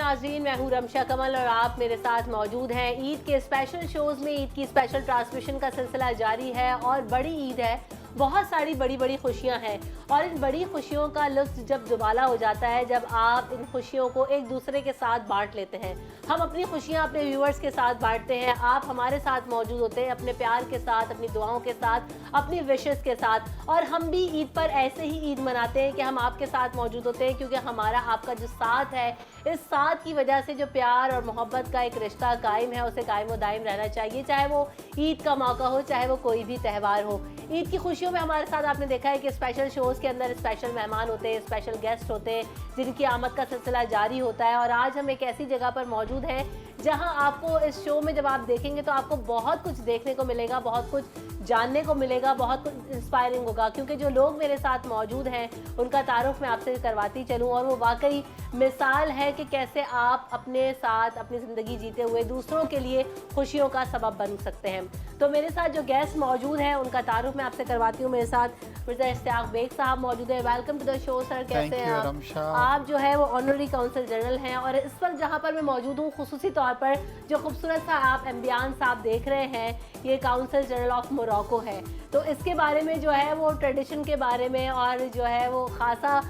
नाज़रीन, मैं हूँ रमशा कमल और आप मेरे साथ मौजूद हैं। ईद के स्पेशल शोज़ में ईद की स्पेशल ट्रांसमिशन का सिलसिला जारी है और बड़ी ईद है, बहुत सारी बड़ी बड़ी खुशियाँ हैं और इन बड़ी खुशियों का लुत्फ़ जब दुबाला हो जाता है जब आप इन खुशियों को एक दूसरे के साथ बांट लेते हैं। हम अपनी खुशियाँ अपने व्यूअर्स के साथ बांटते हैं, आप हमारे साथ मौजूद होते हैं अपने प्यार के साथ, अपनी दुआओं के साथ, अपनी विशेस के साथ। और हम भी ईद पर ऐसे ही ईद मनाते हैं कि हम आपके साथ मौजूद होते हैं, क्योंकि हमारा आपका जो साथ है, इस साथ की वजह से जो प्यार और मोहब्बत का एक रिश्ता कायम है, उसे कायम व दायम रहना चाहिए, चाहे वो ईद का मौका हो, चाहे वो कोई भी त्यौहार हो। ईद की खुशियों में हमारे साथ आपने देखा है कि स्पेशल शोज़ के अंदर स्पेशल मेहमान होते हैं, स्पेशल गेस्ट होते हैं, जिनकी आमद का सिलसिला जारी होता है। और आज हम एक ऐसी जगह पर मौजूद हैं जहां आपको इस शो में जब आप देखेंगे तो आपको बहुत कुछ देखने को मिलेगा, बहुत कुछ जानने को मिलेगा, बहुत कुछ इंस्पायरिंग होगा, क्योंकि जो लोग मेरे साथ मौजूद हैं उनका तारुफ मैं आपसे करवाती चलूँ और वो वाकई मिसाल है कि कैसे आप अपने साथ अपनी ज़िंदगी जीते हुए दूसरों के लिए खुशियों का सबब बन सकते हैं। तो मेरे साथ जो गेस्ट मौजूद हैं उनका तारुफ मैं आपसे करवाती हूँ। मेरे साथ मिर्ज़ा इश्तियाक बेग साहब मौजूद है। Welcome to the show sir, कैसे हैं आप? आप जो है वो ऑनररी काउंसिल जनरल हैं और इस वक्त जहाँ पर मैं मौजूद हूँ खुसूसी तौर पर जो खूबसूरत सा आप एम्बियंस साहब देख रहे हैं, ये काउंसिल जनरल ऑफ मोरक्को है। तो इसके बारे में जो है वो ट्रेडिशन के बारे में और जो है वो खासा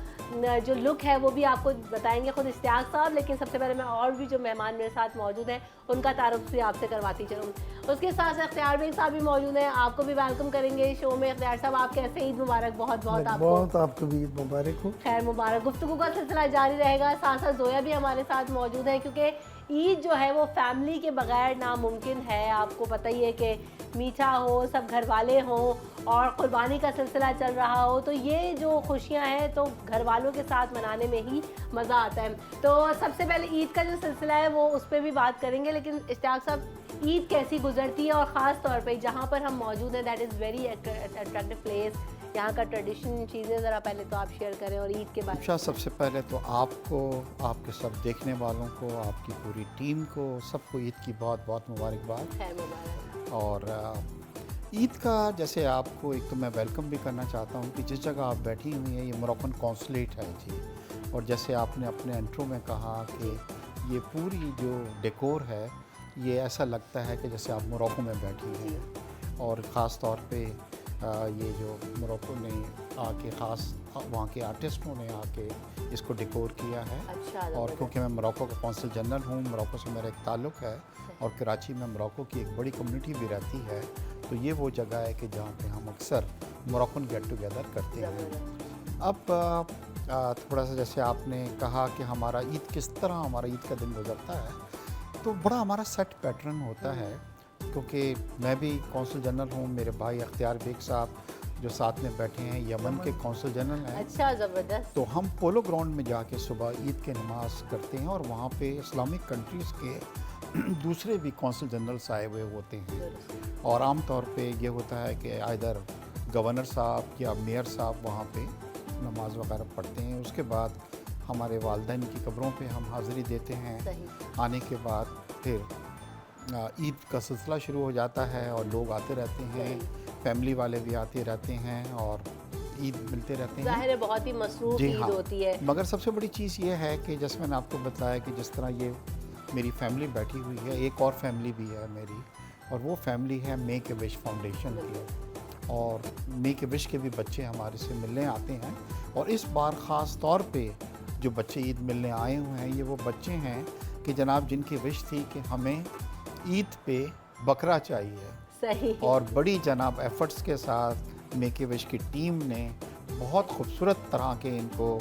जो लुक है वो भी आपको बताएंगे खुद इश्तियाक साहब। लेकिन सबसे पहले मैं और भी जो मेहमान मेरे साथ मौजूद हैं उनका तारुफ भी आपसे करवाती चलूँ। उसके साथ साथ इख्तियार बेग साहब भी मौजूद हैं, आपको भी वेलकम करेंगे शो में। इख्तियार साहब, आप कैसे? ईद मुबारक। बहुत बहुत आपको भी ईद मुबारक हो। खैर मुबारक। गुफ्तगू का सिलसिला जारी रहेगा। साथ साथ जोया भी हमारे साथ मौजूद है, क्योंकि ईद जो है वो फैमिली के बगैर नामुमकिन है। आपको पता ही है कि मीठा हो, सब घर वाले हों और क़ुरबानी का सिलसिला चल रहा हो, तो ये जो खुशियां हैं तो घर वालों के साथ मनाने में ही मज़ा आता है। तो सबसे पहले ईद का जो सिलसिला है वो उस पर भी बात करेंगे, लेकिन इश्तियाक साहब, ईद कैसी गुजरती है और ख़ास तौर पे जहाँ पर हम मौजूद हैं, that is very attractive place, यहाँ का ट्रेडिशन चीज़ें ज़रा पहले तो आप शेयर करें और ईद के बाद। अच्छा, सबसे पहले तो आपको, आपके सब देखने वालों को, आपकी पूरी टीम को, सबको ईद की बहुत बहुत मुबारकबाद। खैर मुबारक। और ईद का जैसे आपको एक तो मैं वेलकम भी करना चाहता हूँ कि जिस जगह आप बैठी हुई हैं ये मोरक्कन कॉन्सुलेट है जी। और जैसे आपने अपने इंट्रो में कहा कि ये पूरी जो डेकोर है ये ऐसा लगता है कि जैसे आप मोरक्को में बैठी हैं। और ख़ास तौर पे ये जो मोरक्को ने आके ख़ास वहाँ के आर्टिस्टों ने आके इसको डेकोर किया है। अच्छा, और क्योंकि मैं मोरक्को का कौंसल जनरल हूँ, मोरक्को से मेरा एक ताल्लुक़ है और कराची में मोरक्को की एक बड़ी कम्युनिटी भी रहती है, तो ये वो जगह है कि जहाँ पे हम अक्सर मोरक्कन गेट टुगेदर करते हैं। अब थोड़ा सा जैसे आपने कहा कि हमारा ईद किस तरह हमारा ईद का दिन गुजरता है, तो बड़ा हमारा सेट पैटर्न होता है। क्योंकि मैं भी कौंसल जनरल हूँ, मेरे भाई इख्तियार बेग साहब जो साथ में बैठे हैं यमन के कौंसल जनरल हैं। अच्छा, ज़बरदस्त। तो हम पोलो ग्राउंड में जाके सुबह ईद के नमाज करते हैं और वहाँ पे इस्लामिक कंट्रीज़ के दूसरे भी कौंसल जनरल्स आए हुए होते हैं। और आम तौर पे ये होता है कि आइदर गवर्नर साहब या मेयर साहब वहाँ पे नमाज वगैरह पढ़ते हैं। उसके बाद हमारे वालिदैन की कब्रों पे हम हाज़िरी देते हैं। आने के बाद फिर ईद का सिलसिला शुरू हो जाता है और लोग आते रहते हैं, फैमिली वाले भी आते रहते हैं और ईद मिलते रहते हैं। ज़ाहिर है बहुत ही मसरूफ़ ईद होती है। मगर सबसे बड़ी चीज़ ये है कि जैसे मैंने आपको बताया कि जिस तरह ये मेरी फैमिली बैठी हुई है, एक और फैमिली भी है मेरी, और वो फैमिली है मेक ए विश फाउंडेशन की। और मेक ए विश के भी बच्चे हमारे से मिलने आते हैं। और इस बार ख़ास तौर पे जो बच्चे ईद मिलने आए हुए हैं ये वो बच्चे हैं कि जनाब जिनकी विश थी कि हमें ईद पे बकरा चाहिए। सही। और बड़ी जनाब एफ़र्ट्स के साथ मेक ए विश की टीम ने बहुत खूबसूरत तरह के इनको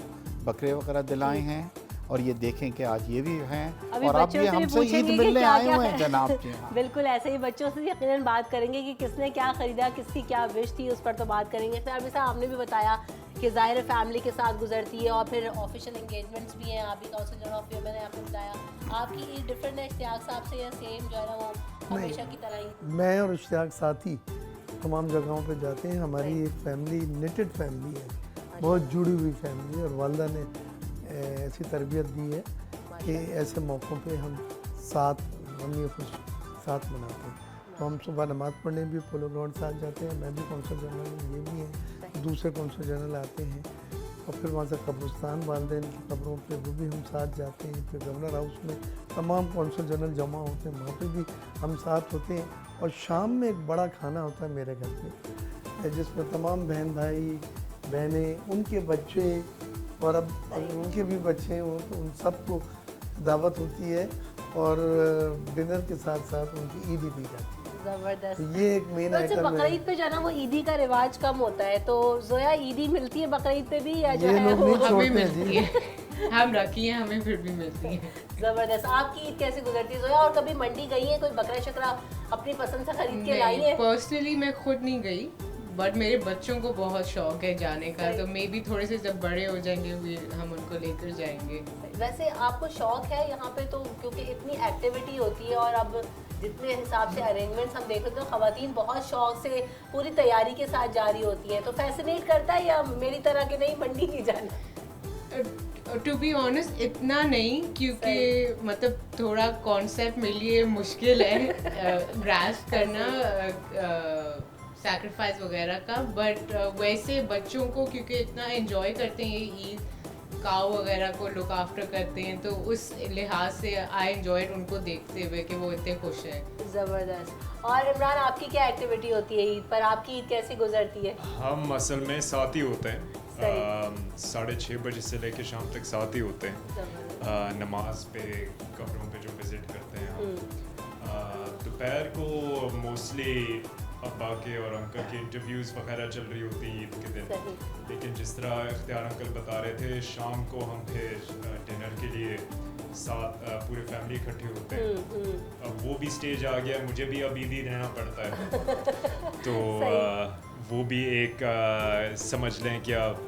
बकरे वगैरह दिलाए हैं। और ये देखें कि आज ये भी हैं और अब ये हमसे ईद मिलने आए हुए हैं जनाब जी। बिल्कुल ऐसे ही बच्चों से यकीनन बात करेंगे कि किसने क्या ख़रीदा, किसकी क्या विश थी, उस पर तो बात करेंगे। फिर अभी साहब आपने भी बताया कि ज़ाहिर फैमिली के साथ गुजरती है और फिर ऑफिशियल एंगेजमेंट्स भी हैं। आप भी काउंसिल जनरल ऑफ वुमेन, आपने बताया आपकी ईद डिफरेंट है इश्तियाक साहब से या सेम जो है ना वो हमेशा की तरह ही? मैं और इश्तियाक साथ ही तमाम जगहों पे जाते हैं। हमारी एक फैमिली निटेड फैमिली है, बहुत जुड़ी हुई फैमिली है और वालदा ने ऐसी तरबियत दी है कि ऐसे मौक़ों पे हम साथ मम्मी खुश साथ मनाते हैं। तो हम सुबह नमाज़ पढ़ने भी पोलो ग्राउंड साथ जाते हैं। मैं भी कौंसल जनरल हूँ, ये भी हैं, दूसरे कौंसल जनरल आते हैं। और फिर वहाँ से कब्रिस्तान वालदेन की कब्रों पे वो भी हम साथ जाते हैं। फिर गवर्नर हाउस में तमाम कौंसल जनरल जमा होते हैं, वहाँ पे भी हम साथ होते हैं। और शाम में एक बड़ा खाना होता है मेरे घर पे, जिसमें तमाम बहन भाई बहनें, उनके बच्चे और अब उनके भी बच्चे हों तो उन सबको दावत होती है और डिनर के साथ साथ उनकी ईदी दी जाती है। जबरदस्त। तो ये एक मेन तो अच्छा, आइटम है। बकरीद पे जो है ना वो ईदी का रिवाज कम होता है, तो जोया ईदी मिलती है बकरीद पे भी या जो ये है लोग वो नहीं हमें छोड़ते हैं मिलती जी। है, हम रखी हैं, हमें फिर भी मिलती है। जबरदस्त। आपकी ईद कैसे गुजरती है जोया? और कभी मंडी गई है, कोई बकरा शकरा अपनी पसंद से खरीद के लाई है? पर्सनली मैं खुद नहीं गई, बट मेरे बच्चों को बहुत शौक है जाने का, तो मे बी थोड़े से जब बड़े हो जाएंगे हम उनको लेकर जाएंगे। वैसे आपको शौक है यहाँ पे, तो क्योंकि इतनी एक्टिविटी होती है और अब जितने हिसाब से अरेंजमेंट्स हम देख रहे हैं, खवातीन बहुत शौक से पूरी तैयारी के साथ जा रही होती है, तो फैसिनेट करता है या मेरी तरह के नहीं मंडी नहीं जाना? टू बी ऑनेस्ट इतना नहीं, क्योंकि मतलब थोड़ा कॉन्सेप्ट मेरे लिए मुश्किल है ग्रास्प करना सैक्रिफाइस वगैरह का, बट वैसे बच्चों को क्योंकि इतना एंजॉय करते हैं ये ईद, काऊ वगैरह को लुक आफ्टर करते हैं, तो उस लिहाज से आई एंजॉयड उनको देखते हुए कि वो इतने खुश हैं। ज़बरदस्त। और इमरान, आपकी क्या एक्टिविटी होती है ईद पर? आपकी ईद कैसी गुजरती है? हम असल में साथ ही होते हैं, सही। 6:30 बजे से लेकर शाम तक साथ ही होते हैं। नमाज पे कब्रों पे जो विज़िट करते हैं हम। दोपहर को मोस्टली अब्बा के और अंकल के इंटरव्यूज़ वगैरह चल रही होती हैं ईद के दिन, सही। लेकिन जिस तरह इख्तियार अंकल बता रहे थे, शाम को हम फिर डिनर के लिए साथ पूरे फैमिली इकट्ठे होते हैं। अब वो भी स्टेज आ गया, मुझे भी अब ईद ही रहना पड़ता है तो वो भी एक समझ लें कि अब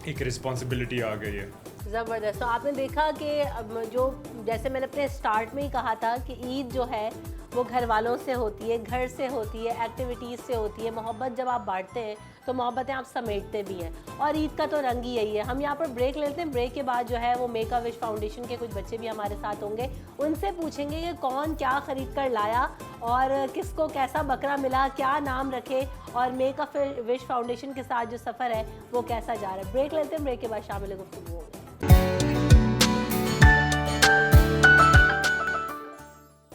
एक रिस्पॉन्सिबिलिटी आ गई है। ज़बरदस्त। तो आपने देखा कि अब जो, जैसे मैंने अपने स्टार्ट में ही कहा था कि ईद जो है वो घर वालों से होती है, घर से होती है, एक्टिविटीज़ से होती है। मोहब्बत जब आप बांटते हैं तो मोहब्बतें आप समेटते भी हैं, और ईद का तो रंग ही यही है। हम यहाँ पर ब्रेक लेते हैं, ब्रेक के बाद जो है वो मेक अ विश फाउंडेशन के कुछ बच्चे भी हमारे साथ होंगे, उनसे पूछेंगे कि कौन क्या ख़रीद कर लाया और किसको कैसा बकरा मिला, क्या नाम रखे, और मेक अ विश फाउंडेशन के साथ जो सफ़र है वो कैसा जा रहा है। ब्रेक लेते हैं, ब्रेक के बाद शामिल गुफ्तगू होगी।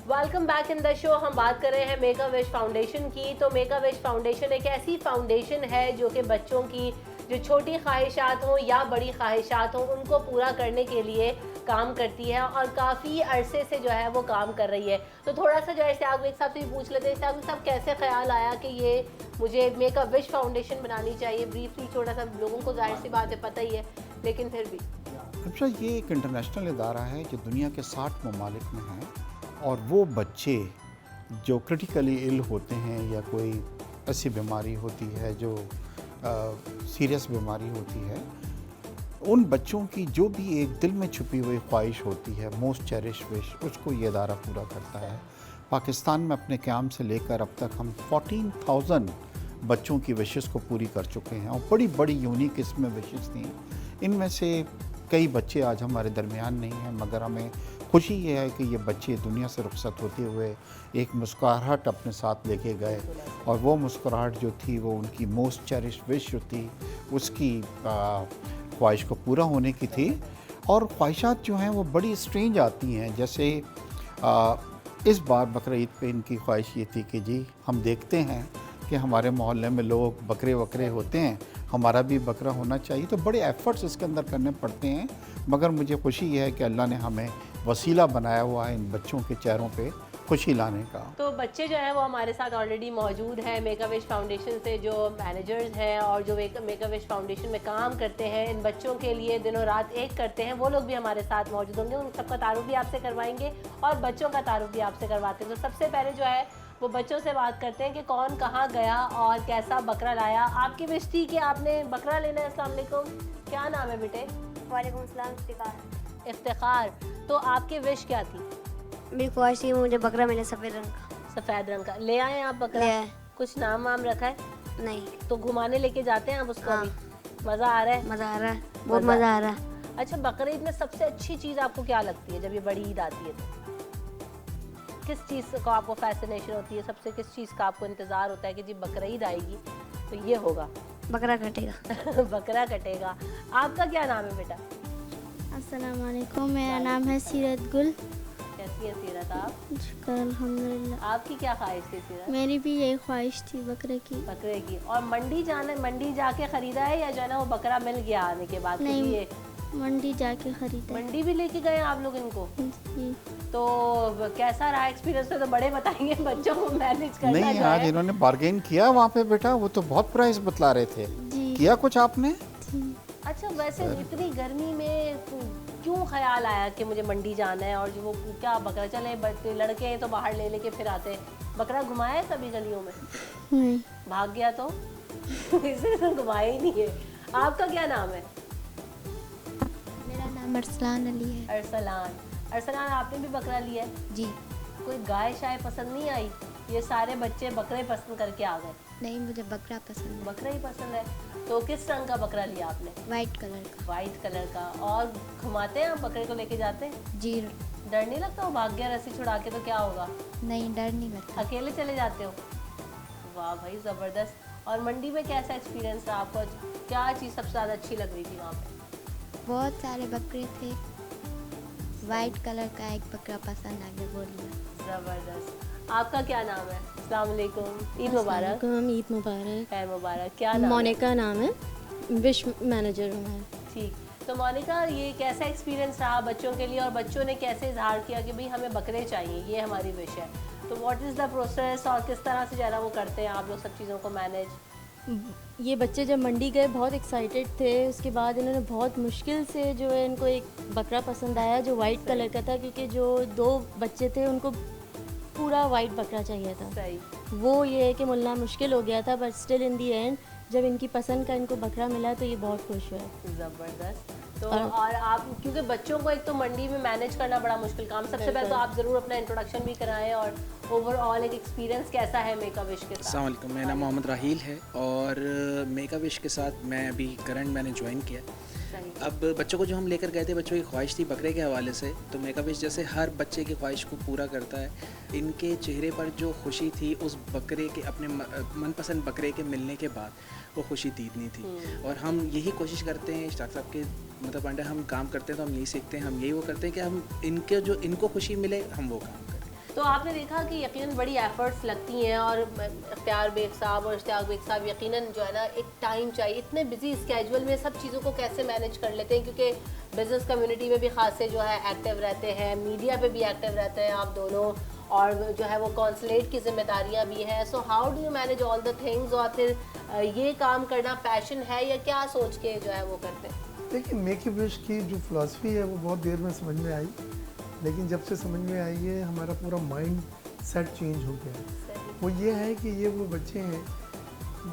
Welcome back in the show. हम बात कर रहे हैं मेक अ विश फाउंडेशन की। तो मेक अ विश फाउंडेशन एक ऐसी फाउंडेशन है जो कि बच्चों की जो छोटी ख्वाहिशात हों या बड़ी ख्वाहिशात हों उनको पूरा करने के लिए काम करती है, और काफ़ी अरसे से जो है वो काम कर रही है। तो थोड़ा सा जो है इस्तेआक साहब से भी पूछ लेते हैं, इस्तेआक साहब कैसे ख्याल आया कि ये मुझे मेक अ विश फाउंडेशन बनानी चाहिए? ब्रीफली थोड़ा सा, लोगों को जाहिर सी बात है पता ही है, लेकिन फिर भी। अच्छा, ये एक इंटरनेशनल इदारा है जो दुनिया के 60 ममालिक में है, और वो बच्चे जो क्रिटिकली इल होते हैं या कोई ऐसी बीमारी होती है जो सीरियस बीमारी होती है, उन बच्चों की जो भी एक दिल में छुपी हुई ख्वाहिश होती है, मोस्ट चेरिश विश, उसको ये इदारा पूरा करता है। पाकिस्तान में अपने क़याम से लेकर अब तक हम 14,000 बच्चों की विशेस को पूरी कर चुके हैं, और बड़ी बड़ी यूनिक इसमें विशेस थी। इनमें से कई बच्चे आज हमारे दरमियान नहीं हैं, मगर हमें खुशी ये है कि ये बच्चे दुनिया से रुखसत होते हुए एक मुस्कुराहट अपने साथ लेके गए, और वो मुस्कुराहट जो थी वो उनकी मोस्ट चेरिश विश जो थी उसकी ख्वाहिश को पूरा होने की थी। और ख्वाहिशात जो हैं वो बड़ी स्ट्रेंज आती हैं। जैसे इस बार बकरा ईद पे इनकी ख्वाहिश ये थी कि जी हम देखते हैं कि हमारे मोहल्ले में लोग बकरे वकरे होते हैं, हमारा भी बकरा होना चाहिए, तो बड़े एफ़र्ट्स इसके अंदर करने पड़ते हैं। मगर मुझे खुशी ये है कि अल्लाह ने हमें वसीला बनाया हुआ है इन बच्चों के चेहरों पे खुशी लाने का। तो बच्चे जो हैं वो हमारे साथ ऑलरेडी मौजूद हैं मेक अ विश फाउंडेशन से, जो मैनेजर्स हैं और जो मेक अ विश फाउंडेशन में काम करते हैं, इन बच्चों के लिए दिनों रात एक करते हैं, वो लोग भी हमारे साथ मौजूद होंगे। उन सबका तारुफ भी आपसे करवाएंगे और बच्चों का तारुफ भी आपसे करवाते हैं। तो सबसे पहले जो है वो बच्चों से बात करते हैं कि कौन कहाँ गया और कैसा बकरा लाया। आपकी विश थी कि आपने बकरा लेना है। अस्सलाम वालेकुम, क्या नाम है बेटे? वालेकुम सलाम। इफ्तिखार। इफ्तिखार। तो आपकी विश क्या थी? मेरी ख्वाहिश थी मुझे बकरा मिले सफ़ेद रंग का। सफ़ेद रंग का ले आए आप बकरा? ले आए। कुछ नाम वाम रखा है? नहीं। तो घुमाने लेके जाते हैं आप उसको? हाँ। अभी मज़ा आ रहा है? मज़ा आ रहा है, बहुत मज़ा आ रहा है। अच्छा, बकरीद में सबसे अच्छी चीज़ आपको क्या लगती है जब ये बड़ी ईद आती है? तो किस चीज़ को आपको फैसिनेशन होती है सबसे? किस चीज़ का आपको इंतज़ार होता है कि जी बकरीद आएगी तो ये होगा? बकरा कटेगा। बकरा कटेगा। आपका क्या नाम है बेटा? अस्सलाम वालेकुम, मेरा नाम है सीरत गुल। कैसी है सीरत आप? शुक्र अल्हम्दुलिल्लाह। आपकी क्या ख्वाहिश थी सीरत? मेरी भी यही ख्वाहिश थी बकरे की। बकरे की। और मंडी जाके खरीदा है या जो है ना वो बकरा मिल गया आने के बाद? नहीं, क्योंकि ये मंडी जाके खरीदा। मंडी भी लेके गए आप लोग इनको? जी। तो कैसा रहा एक्सपीरियंस? तो बड़े बताएंगे, बच्चों को मैनेज करना नहीं, जो आज है। इन्होंने बार्गेन किया वहाँ पे बेटा, वो तो बहुत प्राइस बतला रहे थे। जी। किया कुछ आपने? अच्छा, वैसे इतनी गर्मी में क्यों ख्याल आया कि मुझे मंडी जाना है? और जो वो क्या बकरा, चले लड़के हैं तो बाहर ले लेके फिर आते हैं। बकरा घुमाया है कभी गलियों में? नहीं। भाग गया तो? इसे तो घुमाया ही नहीं है। आपका क्या नाम है? मेरा नाम अरसलान अली है। अरसलान, आपने भी बकरा लिया है? जी कोई गाय शाय पसंद नहीं आई? ये सारे बच्चे बकरे पसंद करके आ गए। नहीं, मुझे बकरा पसंद है। बकरा ही पसंद है। तो किस रंग का बकरा लिया आपने? वाइट कलर का। वाइट कलर का। और घुमाते हैं आप बकरे को, लेके जाते हैं? जी डर नहीं लगता वो भाग गया रस्सी छुड़ा के तो क्या होगा? नहीं, डर नहीं लगता। अकेले चले जाते हो? वाह भाई, ज़बरदस्त। और मंडी में कैसा एक्सपीरियंस रहा आपको? क्या चीज़ सबसे ज़्यादा अच्छी लग रही थी वहाँ पे? बहुत सारे बकरे थे, वाइट कलर का एक बकरा पसंद आ गया, वो लिया। ज़बरदस्त। आपका क्या नाम है? अस्सलाम वालेकुम, ईद मुबारक। ईद मुबारक। खैर मुबारक। क्या नाम है? मोनिका नाम है, विश मैनेजर हूँ मैं। ठीक। तो मोनिका, ये कैसा एक्सपीरियंस रहा बच्चों के लिए, और बच्चों ने कैसे इजहार किया कि भाई हमें बकरे चाहिए, ये हमारी विश है? तो व्हाट इज़ द प्रोसेस और किस तरह से ज़रा वो करते हैं आप लोग सब चीज़ों को मैनेज? ये बच्चे जब मंडी गए बहुत एक्साइटेड थे। उसके बाद इन्होंने बहुत मुश्किल से जो है इनको एक बकरा पसंद आया जो वाइट कलर का था, क्योंकि जो 2 बच्चे थे उनको पूरा वाइट बकरा चाहिए था। सही। वो ये है कि मिलना मुश्किल हो गया था, but still in the and जब इनकी पसंद का इनको बकरा मिला तो ये बहुत खुश हुए। ज़बरदस्त। तो और आप, क्योंकि बच्चों को एक तो मंडी में मैनेज करना बड़ा मुश्किल काम, सबसे पहले तो आप ज़रूर अपना इंट्रोडक्शन भी कराएं और ओवरऑल एक एक्सपीरियंस कैसा है मेक अ विश के साथ? अस्सलाम वालेकुम, मेरा नाम मोहम्मद राहील है और मेक अ विश के साथ मैं अभी करंट मैंने ज्वाइन किया। सही। अब बच्चों को जो हम लेकर गए थे, बच्चों की ख्वाहिश थी बकरे के हवाले से, तो मेक अ विश जैसे हर बच्चे की ख्वाहिश को पूरा करता है। इनके चेहरे पर जो खुशी थी उस बकरे के, अपने मनपसंद बकरे के मिलने के बाद, वो खुशी तीतनी थी। और हम यही कोशिश करते हैं इश्ताक साहब के मतलब अंडर हम काम करते हैं, तो हम यही सीखते हैं, हम यही वो करते हैं कि हम इनके जो इनको खुशी मिले हम वो काम करें। तो आपने देखा कि यकीनन बड़ी एफर्ट्स लगती हैं, और इख्तियार बेग साहब और इश्तियाक बेग साहब यकीनन जो है ना एक टाइम चाहिए, इतने बिजी स्केजुअल में सब चीज़ों को कैसे मैनेज कर लेते हैं? क्योंकि बिज़नेस कम्युनिटी में भी खास से जो है एक्टिव रहते हैं, मीडिया पे भी एक्टिव रहते हैं आप दोनों, और जो है वो कॉन्सुलेट की जिम्मेदारियाँ भी हैं। So how do you manage all the things? और फिर ये काम करना पैशन है या क्या सोच के जो है वो करते हैं? देखिए, मेक ए विश की जो फ़िलासफ़ी है वो बहुत देर में समझ में आई, लेकिन जब से समझ में आई है हमारा पूरा माइंड सेट चेंज हो गया है। वो ये है कि ये वो बच्चे हैं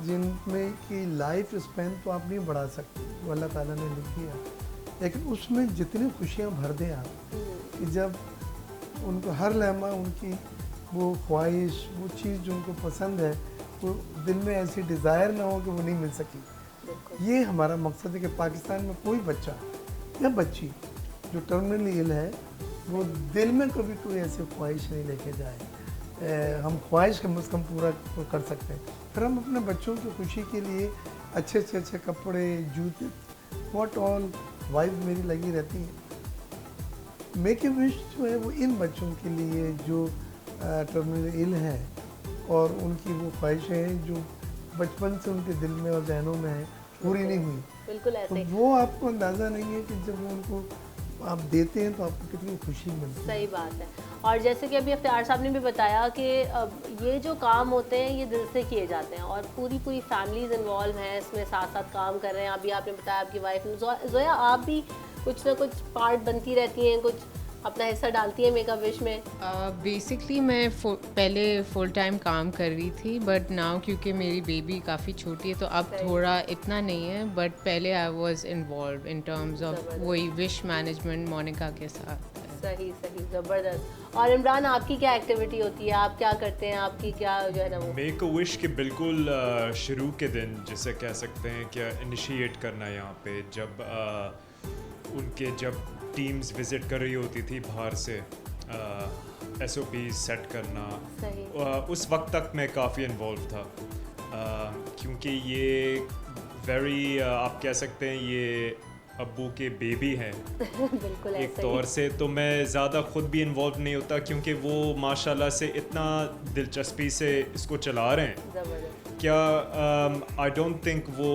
जिनमें की लाइफ स्पैन तो आप नहीं बढ़ा सकते, वो अल्लाह ताला ने लिख दिया, लेकिन उसमें जितनी खुशियाँ भर दें आप कि जब उनको हर लम्हा उनकी वो ख्वाहिश, वो चीज़ जो उनको पसंद है, वो दिल में ऐसी डिज़ायर ना हो कि वो नहीं मिल सकी। ये हमारा मकसद है कि पाकिस्तान में कोई बच्चा या बच्ची जो टर्मिनली इल है वो दिल में कभी कोई ऐसी ख्वाहिश नहीं लेके जाए। हम ख्वाहिश कम से कम पूरा कर सकते हैं। फिर हम अपने बच्चों की खुशी के लिए अच्छे से अच्छे कपड़े, जूते, वॉट ऑल वाइफ मेरी लगी रहती है। मेक ए विश जो है वो इन बच्चों के लिए जो टर्मिनली इल हैं और उनकी वो ख्वाहिशें हैं जो बचपन से उनके दिल में और जहनों में है, पूरी नहीं हुई। बिल्कुल तो ऐसे। वो आपको अंदाज़ा नहीं है कि जब वो उनको आप देते हैं तो आपको कितनी खुशी मिलती है। सही बात है। और जैसे कि अभी इफ्तियार साहब ने भी बताया कि ये जो काम होते हैं ये दिल से किए जाते हैं, और पूरी पूरी फैमिलीज इन्वॉल्व हैं इसमें, साथ साथ काम कर रहे हैं। अभी आपने बताया आपकी वाइफ जोया, आप भी कुछ ना कुछ पार्ट बनती रहती हैं, कुछ अपना हिस्सा डालती हैं मेक अ विश में? बेसिकली मैं पहले फुल टाइम काम कर रही थी, बट नाउ क्योंकि मेरी बेबी काफ़ी छोटी है तो अब थोड़ा इतना नहीं है, बट पहले I was involve in terms of वही विश मैनेजमेंट मोनिका के साथ। सही सही, ज़बरदस्त। और इमरान, आपकी क्या एक्टिविटी होती है, आप क्या करते हैं, आपकी क्या जो है ना वो? मेक अ विश के बिल्कुल शुरू के दिन जिसे कह सकते हैं कि इनिशिएट करना, यहाँ पे जब टीम्स विज़िट कर रही होती थी बाहर से, SOP सेट करना, उस वक्त तक मैं काफ़ी इन्वॉल्व था, क्योंकि ये वेरी आप कह सकते हैं ये अब्बू के बेबी हैं बिल्कुल एक ऐसा तौर ही। से, तो मैं ज़्यादा ख़ुद भी इन्वॉल्व नहीं होता क्योंकि वो माशाल्लाह से इतना दिलचस्पी से इसको चला रहे हैं। जबरदस्त। क्या आई डोंट थिंक वो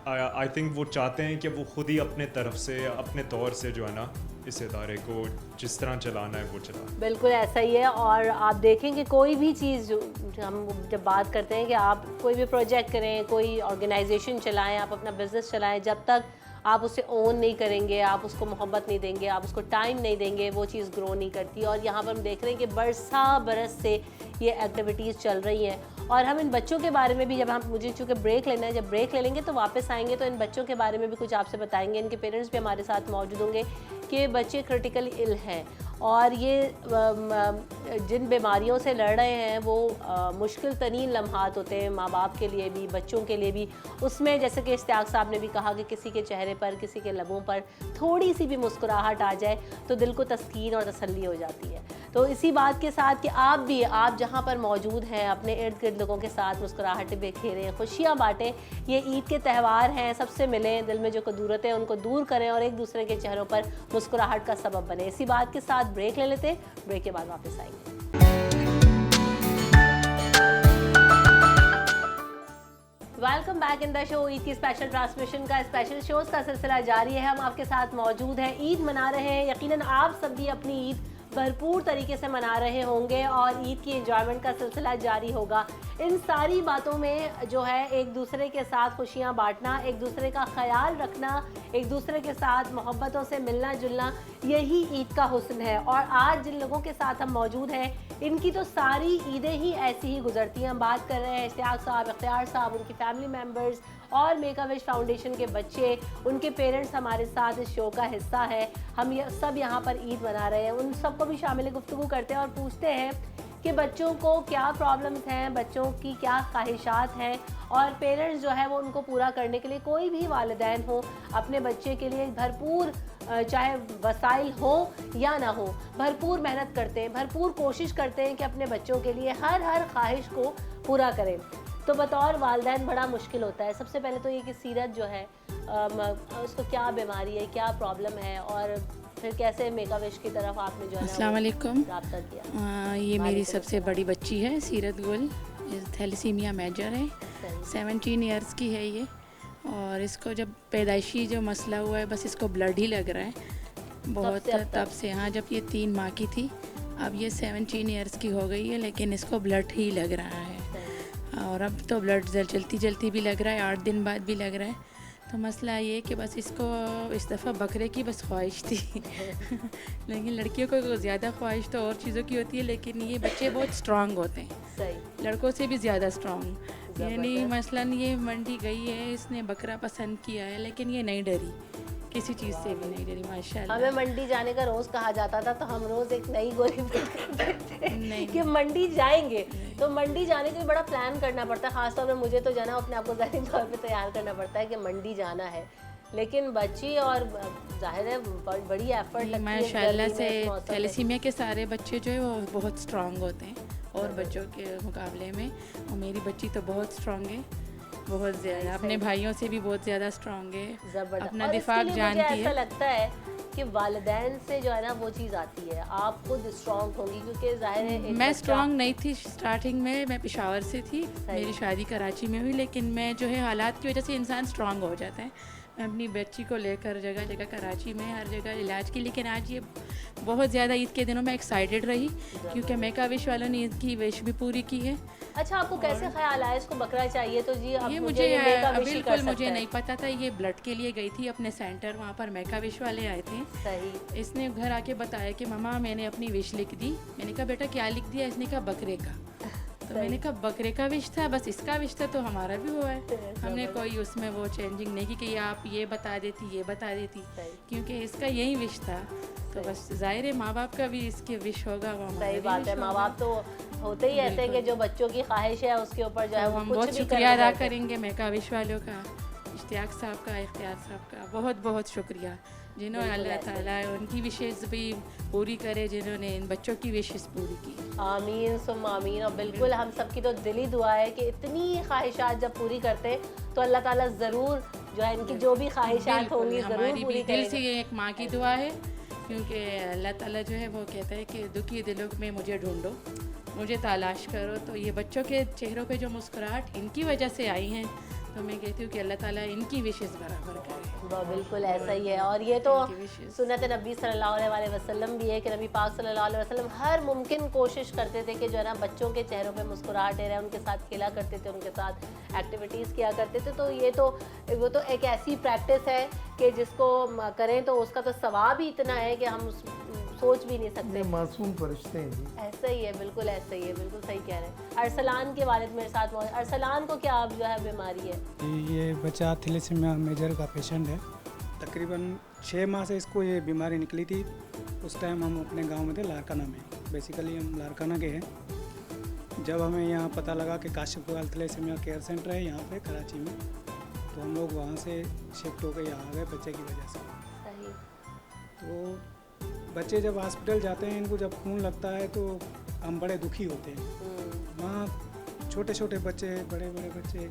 आई थिंक वो चाहते हैं कि वो खुद ही अपने तरफ से अपने तौर से जो है ना इस इदारे को जिस तरह चलाना है वो चला। बिल्कुल ऐसा ही है। और आप देखें कि कोई भी चीज़ जो हम जब बात करते हैं कि आप कोई भी प्रोजेक्ट करें, कोई ऑर्गेनाइजेशन चलाएं, आप अपना बिजनेस चलाएं, जब तक आप उसे ओन नहीं करेंगे, आप उसको मोहब्बत नहीं देंगे, आप उसको टाइम नहीं देंगे, वो चीज़ ग्रो नहीं करती। और यहाँ पर हम देख रहे हैं कि बरस से ये एक्टिविटीज़ चल रही हैं। और हम इन बच्चों के बारे में भी, जब हम मुझे चूँकि ब्रेक लेना है, जब ब्रेक ले लेंगे तो वापस आएंगे तो इन बच्चों के बारे में भी कुछ आपसे बताएंगे। इनके पेरेंट्स भी हमारे साथ मौजूद होंगे कि बच्चे क्रिटिकली इल हैं और ये जिन बीमारियों से लड़ रहे हैं वो मुश्किल तरीन लम्हात होते हैं माँ बाप के लिए भी, बच्चों के लिए भी। उसमें जैसे कि इश्तियाक साहब ने भी कहा कि किसी के चेहरे पर, किसी के लबों पर थोड़ी सी भी मुस्कुराहट आ जाए तो दिल को तस्कीन और तसल्ली हो जाती है। तो इसी बात के साथ कि आप जहाँ पर मौजूद हैं अपने इर्द गिर्द लोगों के साथ मुस्कुराहटें बिखेरें, खुशियाँ बाँटें। ये ईद के त्यौहार हैं, सबसे मिलें, दिल में जो कदूरतें हैं उनको दूर करें और एक दूसरे के चेहरों पर मुस्कुराहट का सबब बने। इसी बात के साथ ब्रेक ले लेते हैं, ब्रेक के बाद वापस आएंगे। Welcome back in the show. Eid की स्पेशल ट्रांसमिशन का स्पेशल शोज का सिलसिला जारी है। हम आपके साथ मौजूद हैं, ईद मना रहे हैं। यकीनन आप सब भी अपनी ईद भरपूर तरीके से मना रहे होंगे और ईद की एंजॉयमेंट का सिलसिला जारी होगा। इन सारी बातों में जो है एक दूसरे के साथ खुशियां बांटना, एक दूसरे का ख्याल रखना, एक दूसरे के साथ मोहब्बतों से मिलना जुलना, यही ईद का हुस्न है। और आज जिन लोगों के साथ हम मौजूद हैं इनकी तो सारी ईदें ही ऐसी ही गुजरती हैं। हम बात कर रहे हैं इश्तियाक साहब, इख्तियार साहब, उनकी फैमिली मेम्बर्स और मेक अ विश फाउंडेशन के बच्चे, उनके पेरेंट्स हमारे साथ इस शो का हिस्सा है। हम ये सब यहाँ पर ईद मना रहे हैं। उन सबको भी शामिल गुफ्तगू करते हैं और पूछते हैं कि बच्चों को क्या प्रॉब्लम्स हैं, बच्चों की क्या ख्वाहिशात हैं और पेरेंट्स जो है वो उनको पूरा करने के लिए, कोई भी वालिदैन हो, अपने बच्चे के लिए भरपूर, चाहे वसाइल हो या ना हो, भरपूर मेहनत करते हैं, भरपूर कोशिश करते हैं कि अपने बच्चों के लिए हर ख्वाहिश को पूरा करें। तो बतौर वालिदैन बड़ा मुश्किल होता है। सबसे पहले तो ये कि सीरत जो है उसको क्या बीमारी है, क्या प्रॉब्लम है और फिर कैसे मेक अ विश की तरफ आपने जो है अस्सलाम वालेकुम रब्ता किया। ये मेरी सबसे बड़ी बच्ची है सीरत गुल, थैलेसीमिया मेजर है, 17 इयर्स की है ये। और इसको जब पैदाइशी जो मसला हुआ है, बस इसको ब्लड ही लग रहा है बहुत तब से। हाँ, जब ये 3 माह की थी, अब ये 17 इयर्स की हो गई है, लेकिन इसको ब्लड ही लग रहा है। और अब तो ब्लड जलती भी लग रहा है, 8 दिन बाद भी लग रहा है। तो मसला ये कि बस इसको इस दफ़ा बकरे की बस ख्वाहिश थी लेकिन लड़कियों को ज़्यादा ख्वाहिश तो और चीज़ों की होती है, लेकिन ये बच्चे बहुत स्ट्रांग होते हैं, सही, लड़कों से भी ज़्यादा स्ट्रांग। यानी मसलन ये मंडी गई है, इसने बकरा पसंद किया है, लेकिन ये नहीं डरी, किसी चीज़ से भी नहीं डरी माशाल्लाह। हमें मंडी जाने का रोज़ कहा जाता था तो हम रोज़ एक नई गोली नहीं कि मंडी जाएंगे, तो मंडी जाने के लिए बड़ा प्लान करना पड़ता है। ख़ासतौर पर मुझे तो जाना अपने आप को ज़ाहिरी तौर पे तैयार करना पड़ता है कि मंडी जाना है, लेकिन बच्ची और जाहिर है बड़ी एफर्ट लगती है। माशाल्लाह से थैलेसीमिया के सारे बच्चे जो है वो बहुत स्ट्रांग होते हैं और बच्चों के मुकाबले में, और मेरी बच्ची तो बहुत स्ट्रांग है, बहुत ज़्यादा, अपने भाइयों से भी बहुत ज़्यादा स्ट्रांग है, अपना दिफा जानती है। ऐसा लगता है कि वालिदैन से जो है ना वो चीज़ आती है, आप खुद स्ट्रांग होंगी, क्योंकि जाहिर है मैं स्ट्रांग नहीं थी स्टार्टिंग में, मैं पेशावर से थी, मेरी शादी कराची में हुई, लेकिन मैं जो है हालात की वजह से इंसान स्ट्रांग हो जाता है। मैं अपनी बच्ची को लेकर जगह जगह कराची में हर जगह इलाज की, लेकिन आज ये बहुत ज़्यादा ईद के दिनों में एक्साइटेड रही क्योंकि मेक अ विश वालों ने ईद की विश भी पूरी की है। अच्छा, आपको कैसे ख्याल आया इसको बकरा चाहिए? तो जी ये मुझे बिल्कुल मुझे नहीं पता था, ये ब्लड के लिए गई थी अपने सेंटर, वहाँ पर मेक अ विश वाले आए थे। सही। इसने घर आके बताया कि मम्मा मैंने अपनी विश लिख दी। मैंने कहा बेटा क्या लिख दिया? इसने कहा बकरे का। तो मैंने कहा बकरे का विश था, बस इसका विश था तो हमारा भी हुआ है। हमने कोई उसमें वो चेंजिंग नहीं की कि आप ये बता देती, ये बता देती, क्योंकि इसका यही विश था। तो बस जाहिर है माँ बाप का भी इसके विश होगा, वो सही बात है। माँ बाप तो होते ही ऐसे कि जो बच्चों की ख्वाहिश है उसके ऊपर जो है वो हम बहुत शुक्रिया अदा करेंगे मेक अ विश वालों का, इश्तियाक साहब का, इख्तियार साहब का बहुत बहुत शुक्रिया। जिन्होंने अल्लाह ताला उनकी विशेष भी पूरी करे, जिन्होंने इन बच्चों की विशेष पूरी की। आमीन सुम आमीन। और बिल्कुल हम सबकी तो दिली दुआ है कि इतनी ख्वाहिशात जब पूरी करते हैं तो अल्लाह ताला ज़रूर जो है इनकी जो भी ख्वाहिशात होंगी ज़रूर हमारी पूरी भी दिल से करेंगे। ये एक माँ की दुआ है, क्योंकि अल्लाह ताला जो है वो कहता है कि दुखी दिलों में मुझे ढूंढो, मुझे तलाश करो। तो ये बच्चों के चेहरों पे जो मुस्कुराहट इनकी वजह से आई हैं, तो मैं कहती हूँ कि अल्लाह ताला इनकी विशेष बराबर करे। वो बिल्कुल ऐसा ही है। और ये तो सुन्नत नबी सल्लल्लाहु अलैहि वसल्लम भी है कि नबी पाक सल्लल्लाहु अलैहि वसल्लम हर मुमकिन कोशिश करते थे कि जो है ना बच्चों के चेहरों पे मुस्कुराहटें रहे, उनके साथ खेला करते थे, उनके साथ एक्टिविटीज़ किया करते थे। तो ये तो वो तो एक ऐसी प्रैक्टिस है कि जिसको करें तो उसका तो सवाब ही इतना है कि हम सोच भी नहीं सकते। ये मासूम फरिश्ते हैं जी। ऐसा ही है, बिल्कुल ऐसा ही है, बिल्कुल सही कह रहे हैं। अरसलान के वालिद मेरे साथ मौजूद। अरसलान को क्या अब जो है बीमारी है? ये बच्चा थैलेसीमिया मेजर का पेशेंट है। तकरीबन 6 माह से इसको ये बीमारी निकली थी। उस टाइम हम अपने गांव में थे, लारकाना में। बेसिकली हम लारकाना के हैं। जब हमें यहाँ पता लगा कि Kashif Goyal thalassaemia care centre है यहाँ पे कराची में, तो हम लोग वहाँ से शिफ्ट होकर यहाँ आ गए बच्चे की वजह से। सही। तो बच्चे जब हॉस्पिटल जाते हैं, इनको जब खून लगता है तो हम बड़े दुखी होते हैं। वहाँ छोटे छोटे बच्चे, बड़े बड़े बच्चे,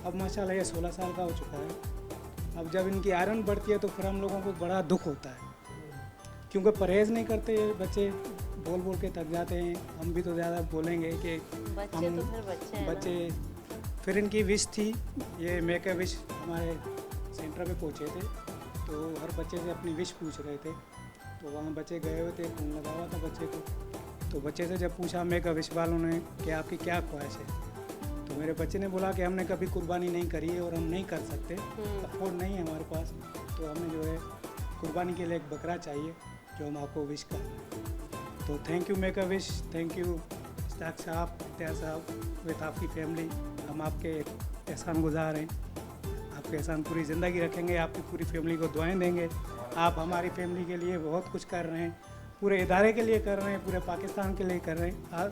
अब माशाल्लाह ये 16 साल का हो चुका है। अब जब इनकी आयरन बढ़ती है तो फिर हम लोगों को बड़ा दुख होता है, क्योंकि परहेज़ नहीं करते ये बच्चे, बोल बोल के थक जाते हैं। हम भी तो ज़्यादा बोलेंगे कि बच्चे हम तो फिर बच्चे हैं बच्चे। फिर इनकी विश थी, ये मेक अ विश हमारे सेंटर पे पहुँचे थे, तो हर बच्चे से अपनी विश पूछ रहे थे। तो वहाँ बच्चे गए हुए थे, खून लगा हुआ था बच्चे को। तो बच्चे से जब पूछा मेक अ विश वालों ने कि आपकी क्या ख्वाहिश है, तो मेरे बच्चे ने बोला कि हमने कभी कुर्बानी नहीं करी है और हम नहीं कर सकते, अफोर्ड नहीं है हमारे पास, तो हमें जो है कुर्बानी के लिए एक बकरा चाहिए जो हम आपको विश कर रहे हैं। तो thank you make A wish, thank you Istaq साहब, इख्तियार साहब, विद आपकी फैमिली। हम आपके एहसान गुजार हैं, आपके एहसान पूरी ज़िंदगी रखेंगे, आपकी पूरी फैमिली को दुआएं देंगे। आप हमारी फैमिली के लिए बहुत कुछ कर रहे हैं, पूरे इदारे के लिए कर रहे हैं, पूरे पाकिस्तान के लिए कर रहे हैं।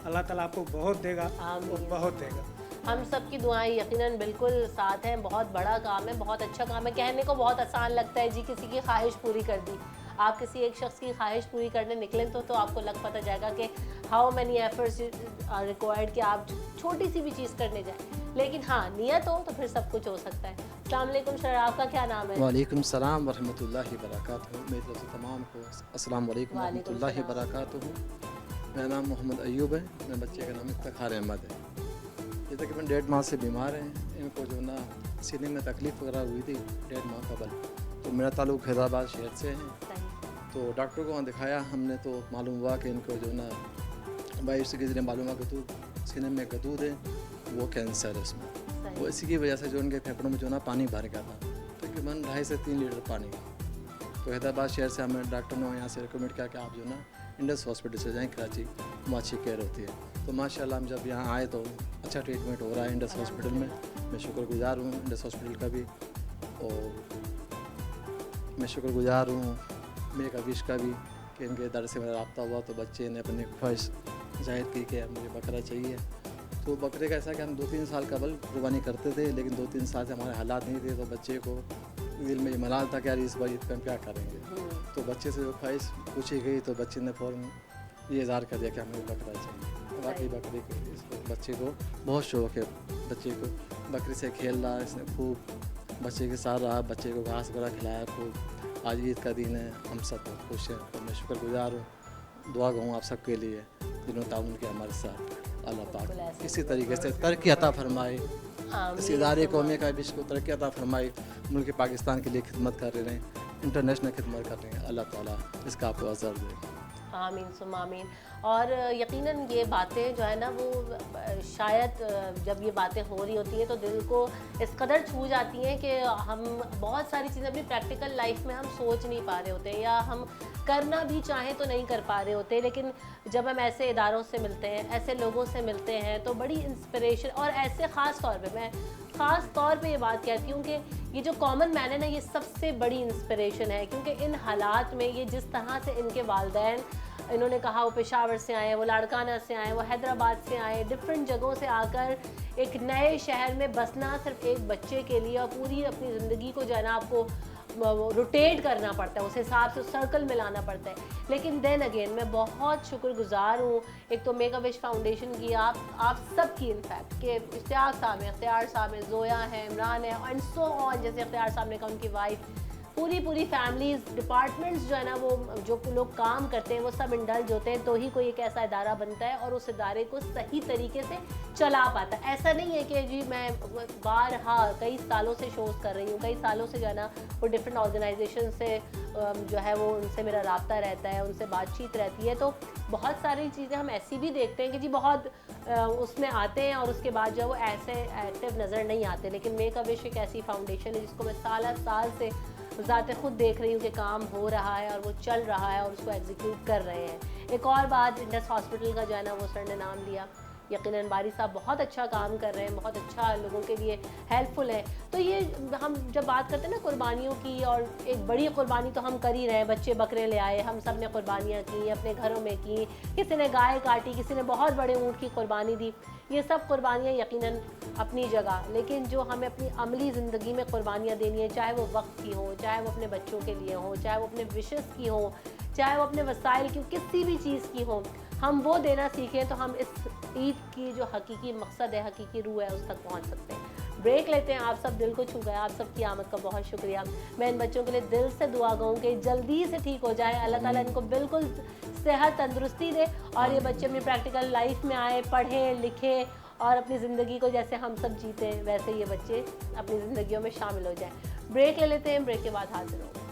अल्लाह ताला आपको बहुत देगा और बहुत देगा। हम सब की दुआएं यकीनन बिल्कुल साथ हैं। बहुत बड़ा काम है, बहुत अच्छा काम है। कहने को बहुत आसान लगता है जी, किसी की ख्वाहिश पूरी कर दी। आप किसी एक शख्स की ख्वाहिश पूरी करने निकलें तो आपको लग पता जाएगा कि how many efforts are required कि आप छोटी सी भी चीज़ करने जाएं। लेकिन हाँ, नियत हो तो फिर सब कुछ हो सकता है। अस्सलाम वालेकुम सर, आपका क्या नाम है? वालेकुम सलाम वरहमतुल्लाहि वबरकातुहू। मेरी तरफ से तमाम को अस्सलाम वालेकुम वरहमतुल्लाहि वबरकातुहू। मेरा नाम मोहम्मद अयूब है, मेरे बच्चे का नाम इफ्तिखार अहमद है। ये तकरीबन 1.5 माह से बीमार हैं। इनको जो ना सीने में तकलीफ़ वगैरह हुई थी 1.5 माह कबल। तो मेरा ताल्लुक़ हैदराबाद शहर से है। तो डॉक्टर को वहाँ दिखाया हमने, तो मालूम हुआ कि इनको जो ना बायोप्सी के ज़रिए मालूम हुआ कि तो सीने में गदूद है, वो कैंसर है इसमें। वो इसी की वजह से जो उनके फेफड़ों में जो ना पानी भर गया था, तकरीबन 2.5 से 3 लीटर पानी। तो हैदराबाद शहर से हमें डॉक्टर ने यहाँ से रिकमेंड किया कि आप जो ना इंडस हॉस्पिटल से जाएँ कराची, वहाँ अच्छी केयर होती है। तो माशाल्लाह हम जब यहाँ आए तो अच्छा ट्रीटमेंट हो रहा है इंडस हॉस्पिटल में। मैं शुक्रगुजार हूँ इंडस हॉस्पिटल का भी, और मैं शुक्रगुजार हूँ मेक अ विश का भी कि इनके इदारे से मेरा रब्ता हुआ तो बच्चे ने अपनी ख्वाहिश जाहिर की कि मुझे बकरा चाहिए। तो बकरे का ऐसा कि हम 2-3 साल कबल कुर्बानी करते थे, लेकिन 2-3 साल से हमारे हालात नहीं थे। तो बच्चे को दिल में ये मलाल था कि यार इस बार ईद पर हम क्या करेंगे। तो बच्चे से जो ख्वाहिश पूछी गई तो बच्चे ने फ़ौरन ये इज़हार कर दिया कि हमें बकरा चाहिए। वाकई बकरे को इसको बच्चे को बहुत शौक़ है, बच्चे को बकरी से खेल रहा है, इसने खूब बच्चे के साथ रहा, बच्चे को घास वगैरह खिलाया खूब। आज ईद का दिन है, हम सब बहुत खुश हैं। तो मैं शुक्रगुजार हूँ, दुआ कहूँ आप सबके लिए जिन्होंने ताउन किया हमारे साथ। अल्लाह पाक इसी तरीके से तरक्की अता फरमाए, इस इदारे को मेक अ विश को तरक्की अता फरमाए। मुल्क पाकिस्तान के लिए खिदमत कर रहे हैं, इंटरनेशनल खिदमत कर रहे हैं। अल्लाह ताला इसका आपको अज़र दे। आमीन सुम आमीन। और यकीनन ये बातें जो है ना वो शायद जब ये बातें हो रही होती हैं तो दिल को इस कदर छू जाती हैं कि हम बहुत सारी चीज़ें अपनी प्रैक्टिकल लाइफ में हम सोच नहीं पा रहे होते, या हम करना भी चाहें तो नहीं कर पा रहे होते। लेकिन जब हम ऐसे इदारों से मिलते हैं, ऐसे लोगों से मिलते हैं, तो बड़ी इंस्पिरेशन, और ऐसे ख़ास तौर पे मैं ख़ास तौर पे ये बात कहती हूँ कि ये जो कॉमन मैन है ना, ये सबसे बड़ी इंस्पिरेशन है। क्योंकि इन हालात में ये जिस तरह से इनके वालिदैन, इन्होंने कहा वो पेशावर से आए, वो लाड़काना से आए, वो हैदराबाद से आए, डिफरेंट जगहों से आकर एक नए शहर में बसना सिर्फ एक बच्चे के लिए, और पूरी अपनी ज़िंदगी को जो है ना आपको रोटेट करना पड़ता है, उस हिसाब से सर्कल में लाना पड़ता है। लेकिन देन अगेन मैं बहुत शुक्रगुजार हूँ एक तो मेक अ विश फाउंडेशन की, आप सब की इनफैक्ट कि इश्तियाक साहब हैं, इख्तियार साहब हैं, जोया है, इमरान है एंड सो ऑन, जैसे इख्तियार साहब ने कहा उनकी वाइफ, पूरी फैमिलीज, डिपार्टमेंट्स जो है ना, वो जो लोग काम करते हैं वो सब इंडल्ज होते हैं, तो ही कोई एक ऐसा इदारा बनता है और उस इदारे को सही तरीके से चला पाता है। ऐसा नहीं है कि जी मैं बारहा कई सालों से शोज़ कर रही हूँ, कई सालों से जो है ना वो डिफरेंट ऑर्गेनाइजेशन से जो है वो उनसे मेरा रब्ता रहता है, उनसे बातचीत रहती है, तो बहुत सारी चीज़ें हम ऐसी भी देखते हैं कि जी बहुत उसमें आते हैं और उसके बाद जो है वो ऐसे एक्टिव नज़र नहीं आते। लेकिन मेक अ विश एक ऐसी फाउंडेशन है जिसको मैं साल से ज़ाते खुद देख रही हूँ कि काम हो रहा है और वो चल रहा है और उसको एग्जीक्यूट कर रहे हैं। एक और बात, इंडस हॉस्पिटल का जो है ना वो सर ने नाम लिया, यकीनन बारी साहब बहुत अच्छा काम कर रहे हैं, बहुत अच्छा लोगों के लिए हेल्पफुल है। तो ये हम जब बात करते हैं ना कुर्बानियों की, और एक बड़ी कुर्बानी तो हम कर ही रहे हैं, बच्चे बकरे ले आए, हम सब ने कुर्बानियाँ की, अपने घरों में की, किसी ने गाय काटी, किसी ने बहुत बड़े ऊँट की कुर्बानी दी, ये सब कुर्बानियाँ यकीनन अपनी जगह। लेकिन जो हमें अपनी अमली ज़िंदगी में कुर्बानियाँ देनी है, चाहे वो वक्त की हो, चाहे वो अपने बच्चों के लिए हो, चाहे वो अपने विशेस की हो, चाहे वो अपने वसाइल की, किसी भी चीज़ की हो, हम वो देना सीखें तो हम इस ईद की जो हकीकी मकसद है, हकीकी रूह है, उस तक पहुंच सकते हैं। ब्रेक लेते हैं, आप सब दिल को छू गए, आप सब की आमद का बहुत शुक्रिया। मैं इन बच्चों के लिए दिल से दुआ करूँ कि जल्दी से ठीक हो जाए, अल्लाह ताला इनको बिल्कुल सेहत तंदुरुस्ती दे और ये बच्चे अपनी प्रैक्टिकल लाइफ में आए, पढ़ें लिखें और अपनी ज़िंदगी को जैसे हम सब जीते हैं वैसे ये बच्चे अपनी ज़िंदगियों में शामिल हो जाएं। ब्रेक ले लेते हैं, ब्रेक के बाद हाजिर होंगे।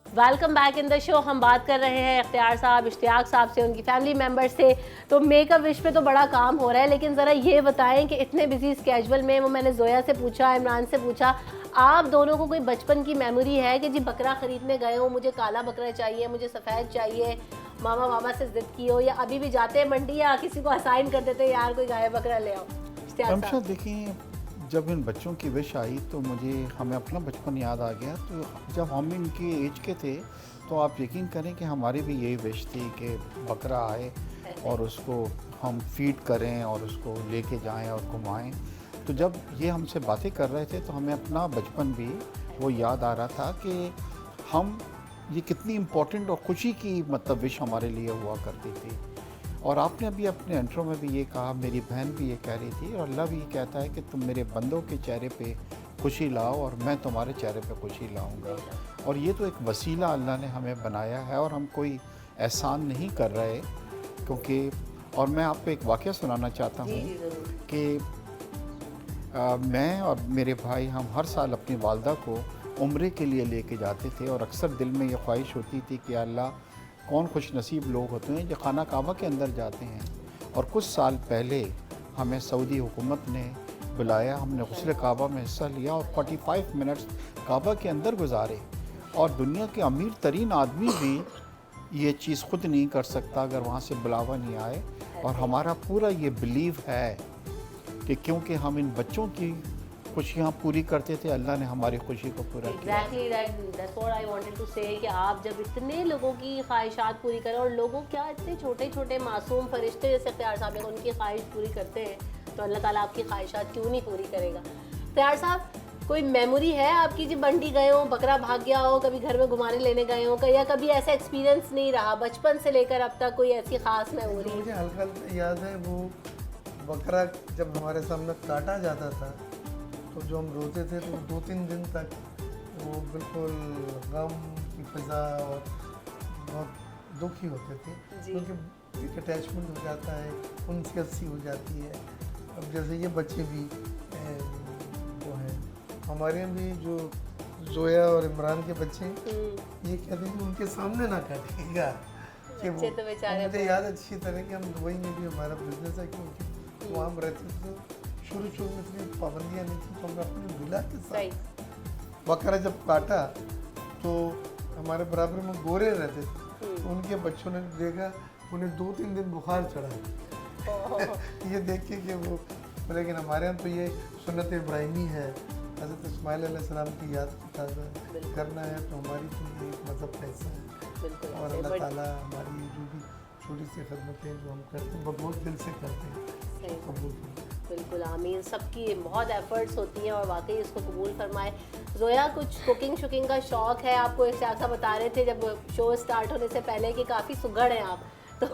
Welcome back in the show. हम बात कर रहे हैं इख्तियार साहब, इश्तियाक साहब से, उनकी फैमिली मेम्बर से। तो मेक अ विश पे तो बड़ा काम हो रहा है, लेकिन ज़रा ये बताएं कि इतने बिजी स्केजुअल में, वो मैंने जोया से पूछा, इमरान से पूछा, आप दोनों को कोई बचपन की मेमोरी है कि जी बकरा ख़रीदने गए हो, मुझे काला बकरा चाहिए, मुझे सफ़ेद चाहिए, मामा मामा से ज़िद की हो, या अभी भी जाते हैं मंडी या किसी को असाइन कर देते हैं यार कोई गाय बकरा ले आओ? इश्तियाक साहब देखिए, जब इन बच्चों की विश आई तो हमें अपना बचपन याद आ गया। तो जब हम इनकी एज के थे तो आप यकीन करें कि हमारी भी यही विश थी कि बकरा आए और उसको हम फीड करें और उसको लेके जाएं और घुमाएं। तो जब ये हमसे बातें कर रहे थे तो हमें अपना बचपन भी वो याद आ रहा था कि हम ये कितनी इम्पोर्टेंट और खुशी की मतलब विश हमारे लिए हुआ करती थी। और आपने अभी अपने इंट्रो में भी ये कहा, मेरी बहन भी ये कह रही थी, और अल्लाह भी ये कहता है कि तुम मेरे बंदों के चेहरे पे खुशी लाओ और मैं तुम्हारे चेहरे पे खुशी लाऊंगा। और ये तो एक वसीला अल्लाह ने हमें बनाया है और हम कोई एहसान नहीं कर रहे, क्योंकि और मैं आपको एक वाक़या सुनाना चाहता हूँ कि मैं और मेरे भाई हम हर साल अपनी वालदा को उम्रे के लिए लेके जाते थे और अक्सर दिल में ये ख्वाहिश होती थी कि अल्लाह कौन खुश नसीब लोग होते हैं जो खाना काबा के अंदर जाते हैं। और कुछ साल पहले हमें सऊदी हुकूमत ने बुलाया, हमने गुस्ल काबा में हिस्सा लिया और 45 मिनट्स काबा के अंदर गुजारे। और दुनिया के अमीर तरीन आदमी भी ये चीज़ खुद नहीं कर सकता अगर वहाँ से बुलावा नहीं आए। और हमारा पूरा ये बिलीव है कि क्योंकि हम इन बच्चों की खुशियाँ पूरी करते थे, अल्लाह ने हमारी खुशी को पूरा किया। Exactly, that's what I wanted to say कि आप जब इतने लोगों की ख्वाहिशात पूरी करें, और लोगों क्या इतने छोटे छोटे मासूम फरिश्ते जैसे इख्तियार साहब उनकी ख्वाहिश पूरी करते हैं, तो अल्लाह ताला आपकी ख्वाहिशात क्यों नहीं पूरी करेगा। इख्तियार साहब, कोई मेमोरी है आपकी जो मंडी गए हो, बकरा भाग गया हो, कभी घर में घुमाने लेने गए हो, या कभी ऐसा एक्सपीरियंस नहीं रहा बचपन से लेकर अब तक, कोई ऐसी ख़ास मेमोरी? मुझे हल्का याद है, वो बकरा जब हमारे सामने काटा जाता था तो जो हम रोते थे तो 2-3 दिन तक वो बिल्कुल गम की फिजा और बहुत दुखी होते थे, क्योंकि एक अटैचमेंट हो जाता है, उनसी हो जाती है। अब जैसे ये बच्चे भी वो हैं, हमारे यहाँ भी जो जोया और इमरान के बच्चे ये कहते हैं कि उनके सामने ना काटिएगा, कि वो मुझे याद अच्छी तरह कि हम दुबई में भी हमारा बिजनेस है, क्योंकि वहाँ हम रहते थे तो शुरू में इतनी पाबंदियाँ नहीं थी, तो हमने अपने मिला के साथ बकरा जब काटा तो हमारे बराबर में गोरे रहते थे, तो उनके बच्चों ने देखा, उन्हें 2-3 दिन बुखार चढ़ा ये देख के कि वो, लेकिन हमारे यहाँ तो ये सुन्नत इब्राहिमी है, हज़रत इस्माइल अलैहिस्सलाम की याद को ताज़ा करना है, तो हमारी तो ये एक मज़हब ऐसा है। और अल्लाह ताला हमारी जो भी छोटी सी खिदमतें जो हम करते हैं बहुत दिल से करते हैं, कबूल करें। बिल्कुल आमीन, सबकी बहुत एफर्ट्स होती हैं और वाकई इसको कबूल फरमाए। जोया, कुछ कुकिंग शुकिंग का शौक़ है आपको? एक ऐसा बता रहे थे जब शो स्टार्ट होने से पहले कि काफ़ी सुघड़ हैं आप, तो